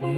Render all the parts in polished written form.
इस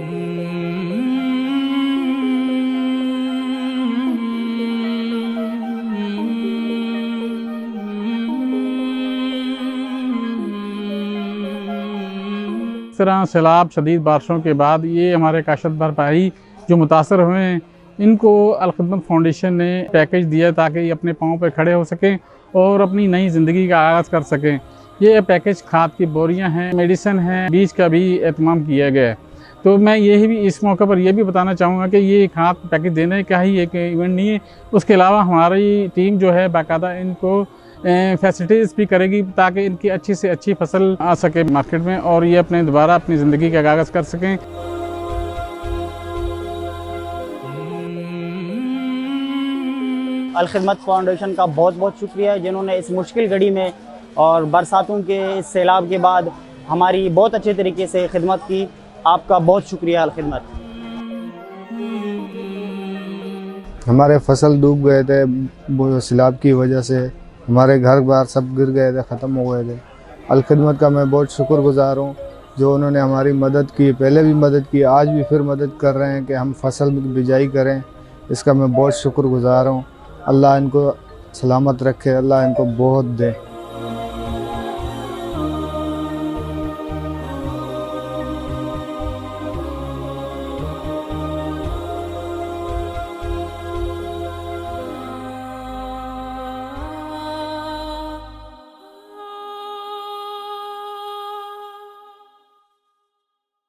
तरह सैलाब शदीद बारिशों के बाद ये हमारे काश्तकार भाई जो मुतासर हुए हैं, इनको अल-खिदमत फाउंडेशन ने पैकेज दिया ताकि ये अपने पाँव पर खड़े हो सकें और अपनी नई ज़िंदगी का आगाज़ कर सकें। ये पैकेज खाद की बोरियां हैं, मेडिसिन है, बीज का भी एहतमाम किया गया है। तो मैं यही भी इस मौके पर यह भी बताना चाहूँगा कि ये खाद पैकेज देने का ही एक इवेंट नहीं है, उसके अलावा हमारी टीम जो है बाकायदा इनको फैसिलिटीज़ भी करेगी ताकि इनकी अच्छी से अच्छी फसल आ सके मार्केट में और ये अपने दोबारा अपनी ज़िंदगी का आगाज़ कर सकें। अल-खिदमत फाउंडेशन का बहुत बहुत शुक्रिया है जिन्होंने इस मुश्किल घड़ी में और बरसातों के इस सैलाब के बाद हमारी बहुत अच्छे तरीके से खिदमत की। आपका बहुत शुक्रिया अल-खिदमत। हमारे फसल डूब गए थे सैलाब की वजह से, हमारे घर बार सब गिर गए थे, ख़त्म हो गए थे। अल-खिदमत का मैं बहुत शुक्रगुज़ार हूँ जो उन्होंने हमारी मदद की, पहले भी मदद की, आज भी फिर मदद कर रहे हैं कि हम फसल की बिजाई करें। इसका मैं बहुत शुक्रगुज़ार हूँ। अल्लाह इनको सलामत रखे, अल्लाह इनको बहुत दे।